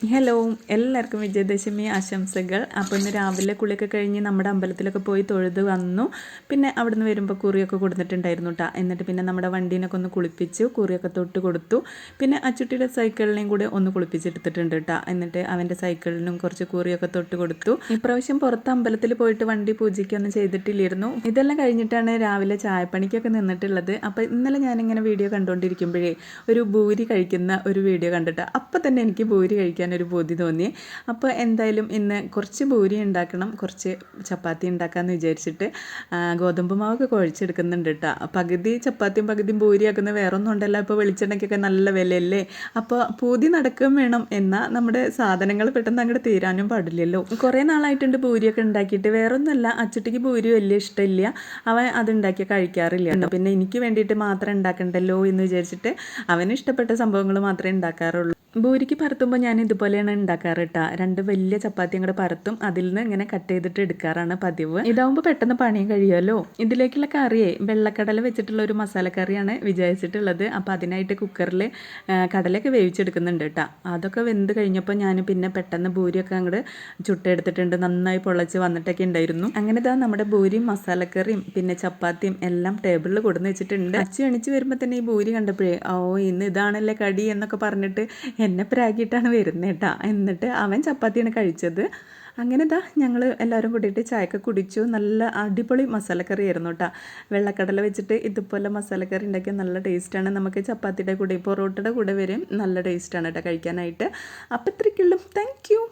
Hello, എല്ലാവർക്കും വിജയദശമി ആശംസകൾ. അപ്പോൾ ഇന്ന് രാവിലെ കുളിയൊക്കെ കഴിഞ്ഞ് നമ്മുടെ അമ്പലത്തിലൊക്കെ പോയി തൊഴുത് വന്നു. പിന്നെ അവിടെ നിന്ന് വരുമ്പോൾ കുറിയൊക്കെ കൊടുത്തിട്ടുണ്ടായിരുന്നു കേട്ടോ. എന്നിട്ട് പിന്നെ നമ്മുടെ വണ്ടീനൊക്കെ ഒന്ന് കുളിപ്പിച്ചു, കുറിയൊക്കെ തൊട്ട് കൊടുത്തു. പിന്നെ അച്ചുട്ടിയുടെ സൈക്കിളിനെയും കൂടെ ഒന്ന് കുളിപ്പിച്ചെടുത്തിട്ടുണ്ട് കേട്ടോ. എന്നിട്ട് അവൻ്റെ സൈക്കിളിനും കുറച്ച് കുറിയൊക്കെ തൊട്ട് കൊടുത്തു. ഇപ്രാവശ്യം പുറത്ത് അമ്പലത്തിൽ പോയിട്ട് വണ്ടി പൂജയ്ക്കൊന്നും ചെയ്തിട്ടില്ലായിരുന്നു. ഇതെല്ലാം കഴിഞ്ഞിട്ടാണ് രാവിലെ ചായപ്പണിക്കൊക്കെ നിന്നിട്ടുള്ളത്. അപ്പോൾ ഇന്നലെ ഞാനിങ്ങനെ വീഡിയോ കണ്ടുകൊണ്ടിരിക്കുമ്പോഴേ ഒരു ഭൂരി കഴിക്കുന്ന ഒരു വീഡിയോ കണ്ടിട്ട് അപ്പം തന്നെ എനിക്ക് ഭൂരി കഴിക്കാൻ ഒരു ബോധി തോന്നി. അപ്പോൾ എന്തായാലും ഇന്ന് കുറച്ച് ഭൂരി ഉണ്ടാക്കണം, കുറച്ച് ചപ്പാത്തി ഉണ്ടാക്കാമെന്ന് വിചാരിച്ചിട്ട് ഗോതമ്പ് മാവൊക്കെ കുഴച്ചെടുക്കുന്നുണ്ട് കേട്ടോ. പകുതി ചപ്പാത്തിയും പകുതിയും ഭൂരിയാക്കുന്ന വേറെ ഒന്നും ഉണ്ടല്ലോ. ഇപ്പോൾ വെളിച്ചെണ്ണയ്ക്കൊക്കെ നല്ല വിലയല്ലേ. അപ്പോൾ പൂതി നടക്കുകയും വേണം, എന്നാൽ നമ്മുടെ സാധനങ്ങൾ പെട്ടെന്ന് അങ്ങോട്ട് തീരാനും പാടില്ലല്ലോ. കുറേ നാളായിട്ടുണ്ട് ഭൂരിയൊക്കെ ഉണ്ടാക്കിയിട്ട്. വേറൊന്നുമല്ല, അച്ചുട്ടിക്ക് ഭൂരി വലിയ ഇഷ്ടമില്ല, അവൻ അത് ഉണ്ടാക്കി കഴിക്കാറില്ല കേട്ടോ. പിന്നെ എനിക്ക് വേണ്ടിയിട്ട് മാത്രം ഉണ്ടാക്കണ്ടല്ലോ എന്ന് വിചാരിച്ചിട്ട് അവന് ഇഷ്ടപ്പെട്ട സംഭവങ്ങൾ മാത്രമേ ഉണ്ടാക്കാറുള്ളൂ. ഭൂരിക്ക് പരത്തുമ്പോൾ ഞാൻ ഇതുപോലെയാണ് ഉണ്ടാക്കാറ് കേട്ടോ. 2 വലിയ ചപ്പാത്തി അങ്ങോട്ട് പരത്തും, അതിൽ നിന്ന് ഇങ്ങനെ കട്ട് ചെയ്തിട്ട് എടുക്കാറാണ് പതിവ്. ഇതാവുമ്പോൾ പെട്ടെന്ന് പണിയും കഴിയുമല്ലോ. ഇതിലേക്കുള്ള കറിയെ വെള്ളക്കടല വെച്ചിട്ടുള്ള ഒരു മസാലക്കറിയാണ് വിചാരിച്ചിട്ടുള്ളത്. അപ്പോൾ അതിനായിട്ട് കുക്കറിൽ കടലയൊക്കെ വേവിച്ചെടുക്കുന്നുണ്ട് കേട്ടോ. അതൊക്കെ വെന്ത് കഴിഞ്ഞപ്പോൾ ഞാൻ പിന്നെ പെട്ടെന്ന് ഭൂരിയൊക്കെ അങ്ങോട്ട് ചുട്ടെടുത്തിട്ടുണ്ട്. നന്നായി പൊളച്ച് വന്നിട്ടൊക്കെ ഉണ്ടായിരുന്നു. അങ്ങനെ ഇതാ നമ്മുടെ ഭൂരിയും മസാലക്കറിയും പിന്നെ ചപ്പാത്തിയും എല്ലാം ടേബിളിൽ കൊടുന്ന് വെച്ചിട്ടുണ്ട്. അച്ചു എണിച്ച് വരുമ്പോൾ തന്നെ ഈ ഭൂരി കണ്ടപ്പോഴേ ഇന്ന് ഇതാണല്ലേ കടി എന്നൊക്കെ പറഞ്ഞിട്ട് എന്നെ പ്രാഗിയിട്ടാണ് വരുന്നത് കേട്ടോ. എന്നിട്ട് അവൻ ചപ്പാത്തിയാണ് കഴിച്ചത്. അങ്ങനെ ഇതാ ഞങ്ങൾ എല്ലാവരും കൂടിയിട്ട് ചായയൊക്കെ കുടിച്ചു. നല്ല അടിപൊളി മസാലക്കറി ആയിരുന്നു കേട്ടോ. വെള്ളക്കടല വെച്ചിട്ട് ഇതുപോലെ മസാലക്കറി ഉണ്ടാക്കിയാൽ നല്ല ടേസ്റ്റാണ്. നമുക്ക് ചപ്പാത്തിയുടെ കൂടെ പൊറോട്ടയുടെ കൂടെ വരും നല്ല ടേസ്റ്റാണ് കേട്ടോ കഴിക്കാനായിട്ട്. അപ്പോൾ ഇത്രയ്ക്കുള്ളൂ. Thank you.